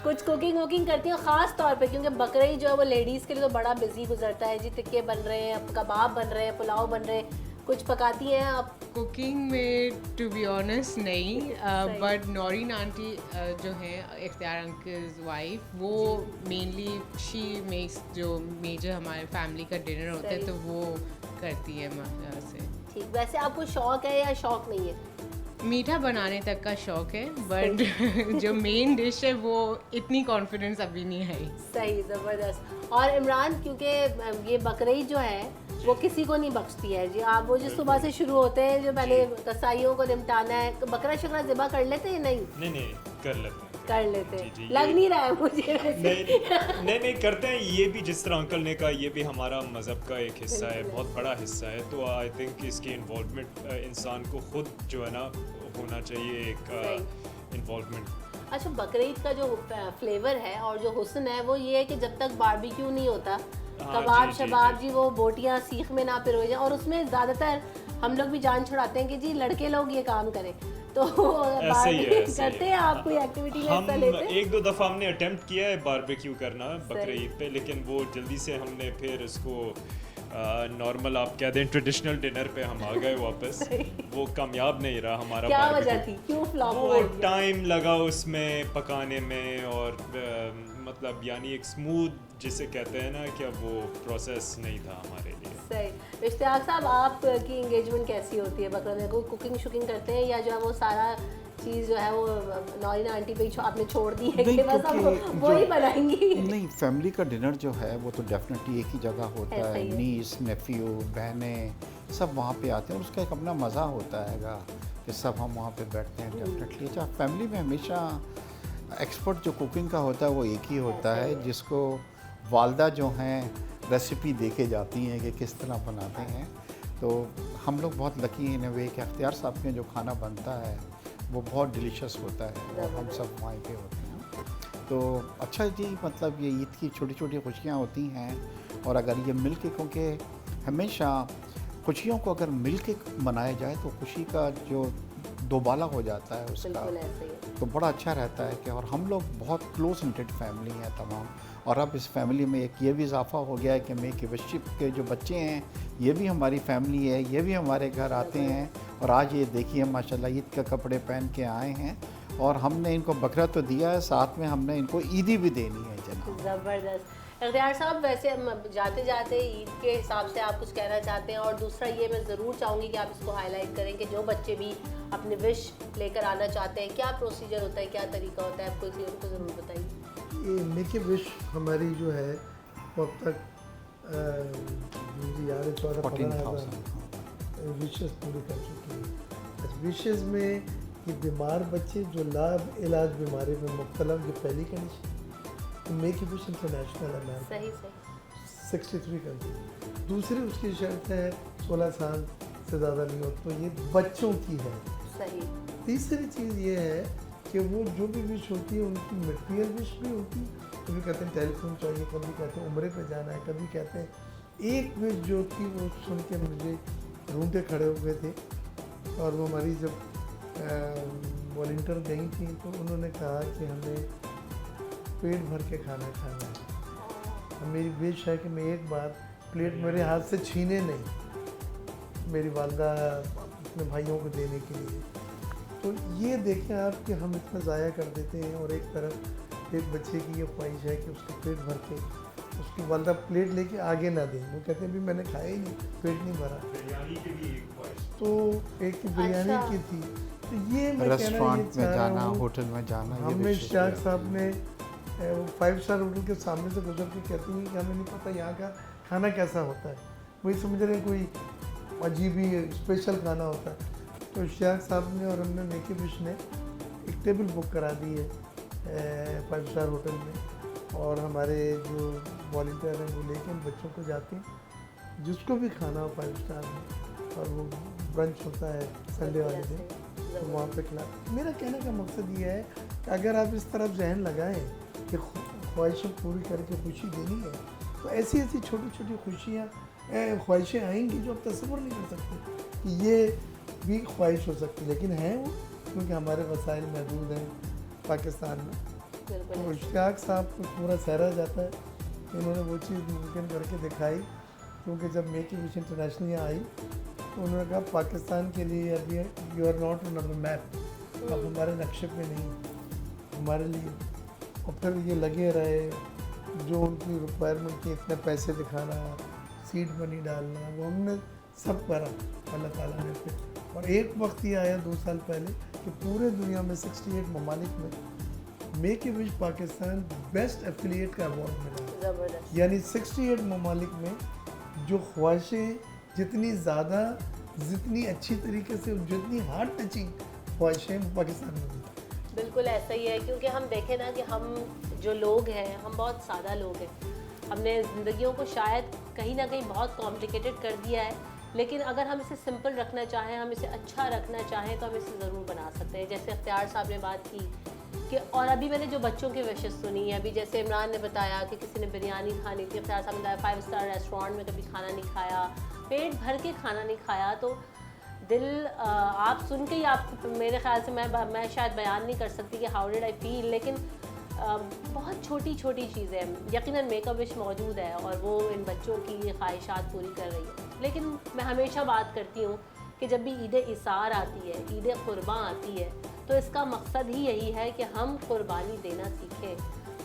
कुछ कुकिंग वुकिंग करती हैं ख़ास तौर पे? क्योंकि बकरीद जो है वो लेडीज़ के लिए तो बड़ा बिजी गुजरता है जी। टिक्के बन रहे हैं, कबाब बन रहे हैं, पुलाव बन रहे हैं, कुछ पकाती हैं आप? कुकिंग में टू बी ऑनेस्ट नहीं, बट नौरीन आंटी जो हैं इख्तियार अंकल्स वाइफ, वो मेनली शी मेक्स जो मेजर हमारे फैमिली का डिनर होता है तो वो करती है से। ठीक, वैसे आपको शौक़ है या शौक़ नहीं है? मीठा बनाने तक का शौक़ है, बट जो मेन डिश है वो इतनी कॉन्फिडेंस अभी नहीं है। सही, ज़बरदस्त। और इमरान, क्योंकि ये बकरीद जो है वो किसी को नहीं बख्शती है जी। आप वो जो सुबह से शुरू होते हैं, जो पहले कसाईयों को निपटाना है, बकरा शकरा ज़िबा कर लेते हैं? नहीं कर लेते हैं। लग नहीं रहा है मुझे नहीं करते हैं। ये भी जिस तरह अंकल ने कहा, ये भी हमारा मज़हब का एक हिस्सा है, बहुत बड़ा हिस्सा है। तो आई थिंक इसकी इन्वॉल्वमेंट इंसान को खुद जो है ना होना चाहिए, एक इन्वॉल्वमेंट। अच्छा, बकरीद का जो फ्लेवर है और जो हुस्न है वो ये है कि जब तक बारबेक्यू नहीं होता, कबाब शबाब जी, वो बोटियाँ सीख में ना पिरोए जाए। और उसमें ज़्यादातर हम लोग भी जान छुड़ाते हैं कि जी लड़के लोग ये काम करें, तो करते हैं आप कोई एक्टिविटी में हिस्सा लेते हैं? एक दो दफ़ा हमने अटेम्प्ट किया है बारबेक्यू करना बकरीद पे, लेकिन वो जल्दी से हमने फिर इसको नॉर्मल आप कह दें ट्रेडिशनल डिनर पे हम आ गए वापस। वो कामयाब नहीं रहा हमारा। क्या वजह थी, क्यों फ्लॉप हुआ? टाइम लगा उसमें पकाने में, और मतलब यानी एक स्मूथ जिसे कहते हैं ना कि अब वो प्रोसेस नहीं था हमारे लिए। सही। इश्तियाक साहब, आपकी इंगेजमेंट कैसी होती है बकरीद को? कुकिंग शुकिंग करते हैं या जो है वो सारा चीज़ जो है वो नौरीन आंटी पे आपने छोड़ दी है कि बस हम वो ही बनाएंगी? नहीं, फैमिली का डिनर जो है वो तो डेफिनेटली एक ही जगह होता है। नीस, नेफ्यू, बहनें सब वहाँ पे आते हैं और उसका एक अपना मज़ा होता है कि सब हम वहाँ पे बैठते हैं। डेफिनेटली अच्छा, फैमिली में हमेशा एक्सपर्ट जो कुकिंग का होता है वो एक ही होता है, जिसको वालदा जो हैं रेसिपी दे के जाती हैं कि किस तरह बनाते हैं। तो हम लोग बहुत लकी हैं इन वे कि अख्तियार साहब के जो खाना बनता है वो बहुत डिलीशियस होता है और हम सब वहीं पे होते हैं। तो अच्छा जी, मतलब ये ईद की छोटी छोटी खुशियाँ होती हैं, और अगर ये मिल के, क्योंकि हमेशा खुशियों को अगर मिल के मनाया जाए तो खुशी का जो दोबाला हो जाता है उसका, तो बड़ा अच्छा रहता है कि। और हम लोग बहुत क्लोज निटेड फैमिली हैं तमाम, और अब इस फैमिली में एक ये भी इजाफा हो गया है कि मेक ए विश के जो बच्चे हैं ये भी हमारी फैमिली है, ये भी हमारे घर आते हैं। और आज ये देखिए माशाल्लाह ईद का कपड़े पहन के आए हैं, और हमने इनको बकरा तो दिया है, साथ में हमने इनको ईदी भी देनी है जनाब। ज़बरदस्त। इख्तियार साहब, वैसे जाते जाते ईद के हिसाब से आप कुछ कहना चाहते हैं? और दूसरा ये मैं ज़रूर चाहूँगी कि आप इसको हाईलाइट करें कि जो बच्चे भी अपने विश लेकर आना चाहते हैं, क्या प्रोसीजर होता है, क्या तरीका होता है, आपको उनको ज़रूर बताइए। ये मेक ए विश हमारी जो है वो अब तक मुझे याद है 14,000 विशेज़ पूरी कर चुकी है। विशेज़ में कि बीमार बच्चे जो लाभ इलाज बीमारी में मुब्तला, जो पहली condition, make a wish international है। सही 63 कंट्री। दूसरी उसकी शर्त है 16 साल से ज़्यादा नहीं हो, तो ये बच्चों की है। सही। तीसरी चीज़ ये है कि वो जो भी विश होती है उनकी मटेरियल विश भी होती है। कभी कहते हैं टेलीफोन चाहिए, कभी कहते हैं उम्रे पे जाना है, कभी कहते हैं एक विश जो थी वो सुन के मुझे रूंटे खड़े हो गए थे। और वो हमारी जब वॉलंटियर गई थी तो उन्होंने कहा कि हमें पेट भर के खाना खाना है। मेरी विश है कि मैं एक बार प्लेट मेरे हाथ से छीने नहीं, मेरी वालदा अपने भाइयों को देने के लिए। तो ये देखें आप कि हम इतना ज़ाया कर देते हैं, और एक तरफ एक बच्चे की ये ख्वाहिश है कि उसको पेट भर के उसकी वालदा प्लेट लेके आगे ना दें। वो कहते हैं भी मैंने खाया ही नहीं, पेट नहीं भरा। बिरयानी की भी एक ख्वाहिश, तो एक बिरयानी की थी। तो ये मैं रेस्टोरेंट में जाना, होटल में जाना, हमें इश्तियाक साहब ने 5 स्टार होटल के सामने से गुजर के कहती हैं कि हमें नहीं पता यहाँ का खाना कैसा होता है, वही समझ रहे हैं कोई अजीब ही स्पेशल खाना होता है। तो इश्तियाक साहब ने और हमने मेक ए विश ने एक टेबल बुक करा दी है 5 स्टार होटल में, और हमारे जो वॉलंटियर हैं वो लेके इन बच्चों को जाते हैं जिसको भी खाना हो 5 स्टार में, और वो ब्रंच होता है संडे वाले दिन, तो वहाँ पे खिला। मेरा कहने का मकसद ये है कि अगर आप इस तरफ जहन लगाएं कि ख्वाहिशें पूरी करके खुशी देनी है, तो तो ऐसी ऐसी छोटी छोटी खुशियाँ ख्वाहिशें आएंगी जो आप तस्वुर नहीं कर सकते कि ये भी ख्वाहिश हो सकती, लेकिन है वो, क्योंकि हमारे वसाइल महदूद हैं पाकिस्तान में। तो इश्तियाक साहब को पूरा सहरा जाता है, इन्होंने वो चीज़ मुमकिन करके दिखाई, क्योंकि जब मेक इन विश इंटरनेशनल यहाँ आई तो उन्होंने कहा पाकिस्तान के लिए अभी you are not on our map, आप हमारे नक्शे पे नहीं हमारे लिए। और फिर ये लगे रहे, जो उनकी रिक्वायरमेंट थी, इतने पैसे दिखाना, सीड मनी डालना, वो हमने सब करा अल्लाह ताला ने। फिर और एक वक्त ये आया 2 साल पहले कि पूरे दुनिया में 68 ममालिक में make in wish Pakistan best affiliate का अवार्ड मिला। यानी 68 ममालिक में जो ख्वाहिशें जितनी ज़्यादा, जितनी अच्छी तरीके से, जितनी हार्ट टचिंग ख्वाहिशें पाकिस्तान में हुई। बिल्कुल ऐसा ही है, क्योंकि हम देखें ना कि हम जो लोग हैं, हम बहुत सादा लोग हैं। हमने ज़िंदगियों को शायद कहीं ना कहीं बहुत कॉम्प्लिकेटेड कर दिया है, लेकिन अगर हम इसे सिंपल रखना चाहें, हम इसे अच्छा रखना चाहें, तो हम इसे ज़रूर बना सकते हैं। जैसे अख्तियार साहब ने बात की कि, और अभी मैंने जो बच्चों के विशेष सुनी, अभी जैसे इमरान ने बताया कि किसी ने बिरयानी खानी थी, अख्तियार साहब ने बताया 5 स्टार रेस्टोरेंट में कभी खाना नहीं खाया, पेट भर के खाना नहीं खाया। तो दिल आप सुन के ही आप, मेरे ख्याल से मैं शायद बयान नहीं कर सकती कि हाउ डिड आई फील, लेकिन बहुत छोटी छोटी चीज़ें, यकीनन मेक अ विश मौजूद है और वो इन बच्चों की ख्वाहिशात पूरी कर रही है। लेकिन मैं हमेशा बात करती हूँ कि जब भी ईद इसार आती है, ईद कुर्बां आती है, तो इसका मकसद ही यही है कि हम कुर्बानी देना सीखें,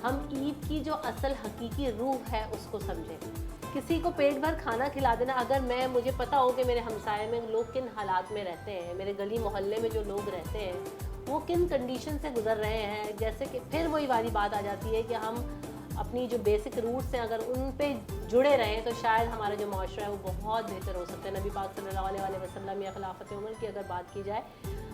हम ईद की जो असल हकीकी रूह है उसको समझें। किसी को पेट भर खाना खिला देना, अगर मुझे पता हो कि मेरे हमसाए में लोग किन हालात में रहते हैं, मेरे गली मोहल्ले में जो लोग रहते हैं वो किन कंडीशन से गुजर रहे हैं, जैसे कि फिर वही वाली बात आ जाती है कि हम अपनी जो बेसिक रूट्स हैं अगर उन पे जुड़े रहें तो शायद हमारा जो माशरा है वो बहुत बेहतर हो सकता है। नबी पाक सल्लल्लाहु अलैहि वसल्लम या खिलाफत उमर की अगर बात की जाए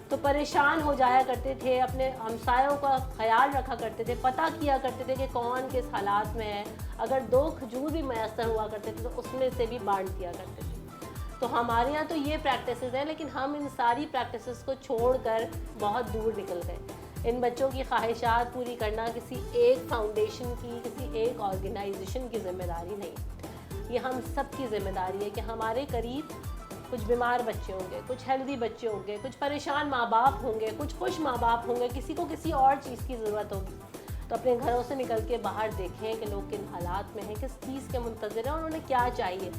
तो परेशान हो जाया करते थे, अपने हमसायों का ख्याल रखा करते थे, पता किया करते थे कि कौन किस हालात में है। अगर 2 खजूर भी मैसर हुआ करते थे तो उसमें से भी बांट दिया करते थे। तो हमारे यहाँ तो ये प्रैक्टिसेस हैं, लेकिन हम इन सारी प्रैक्टिसेस को छोड़कर बहुत दूर निकल गए। इन बच्चों की ख्वाहिशात पूरी करना किसी एक फाउंडेशन की, किसी एक ऑर्गेनाइजेशन की ज़िम्मेदारी नहीं, ये हम सब की ज़िम्मेदारी है कि हमारे करीब कुछ बीमार बच्चे होंगे, कुछ हेल्दी बच्चे होंगे, कुछ परेशान माँ बाप होंगे, कुछ खुश माँ बाप होंगे, किसी को किसी और चीज़ की ज़रूरत होगी। तो अपने घरों से निकल के बाहर देखें कि लोग किन हालात में हैं, किस चीज़ के मुंतज़िर हैं और उन्हें क्या चाहिए।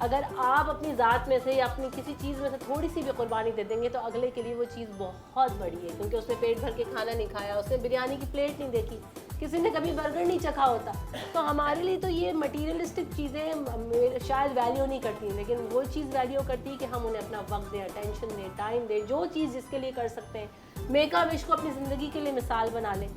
अगर आप अपनी ज़ात में से या अपनी किसी चीज़ में से थोड़ी सी भी कुर्बानी दे देंगे तो अगले के लिए वो चीज़ बहुत बड़ी है, क्योंकि उसने पेट भर के खाना नहीं खाया, उसने बिरयानी की प्लेट नहीं देखी, किसी ने कभी बर्गर नहीं चखा होता। तो हमारे लिए तो ये मटीरियलिस्टिक चीज़ें शायद वैल्यू नहीं करती, लेकिन वो चीज़ वैल्यू करती है कि हम उन्हें अपना वक्त दें, अटेंशन दें, टाइम दें, जो चीज़ जिसके लिए कर सकते हैं। मेक अ विश को अपनी ज़िंदगी के लिए मिसाल बना लें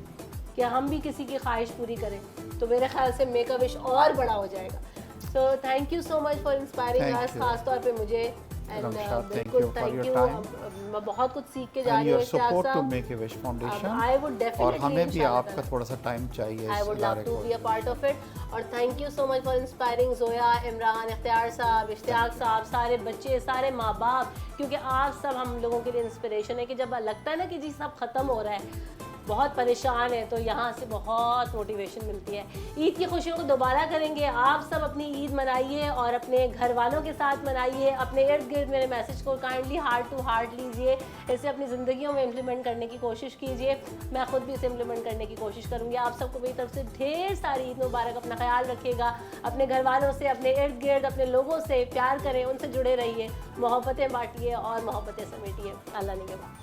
कि हम भी किसी की ख्वाहिश पूरी करें, तो मेरे ख्याल से मेक अ विश और बड़ा हो जाएगा। So thank you so much for inspiring अस, खास तौर पे मुझे। एंड बिल्कुल थैंक यू, मैं बहुत कुछ सीख के जा रही हूँ support to Make A Wish Foundation. I would definitely, और हमें भी आपका थोड़ा सा टाइम चाहिए, I would love to be a part of it. और thank you so much for inspiring Zoya, Imran, Ikhtiyar sahab, Ishtiyaq साहब, सारे बच्चे, सारे माँ बाप, क्योंकि आप सब हम लोगों के लिए इंस्पिरेशन है कि जब लगता है ना कि जी सब ख़त्म हो रहा है, बहुत परेशान है, तो यहाँ से बहुत मोटिवेशन मिलती है। ईद की खुशियों को दोबारा करेंगे, आप सब अपनी ईद मनाइए और अपने घर वालों के साथ मनाइए, अपने इर्द गिर्द मेरे मैसेज को काइंडली हार्ट टू हार्ट लीजिए, इसे अपनी ज़िंदगियों में इम्प्लीमेंट करने की कोशिश कीजिए। मैं ख़ुद भी इसे इम्प्लीमेंट करने की कोशिश करूँगी। आप सबको मेरी तरफ से ढेर सारी ईद मुबारक। अपना ख्याल रखिएगा, अपने घर वालों से, अपने इर्द गिर्द, अपने लोगों से प्यार करें, उनसे जुड़े रहिए, मोहब्बतें बांटिए और मोहब्बतें समेटिए। अल्लाह निगहबान।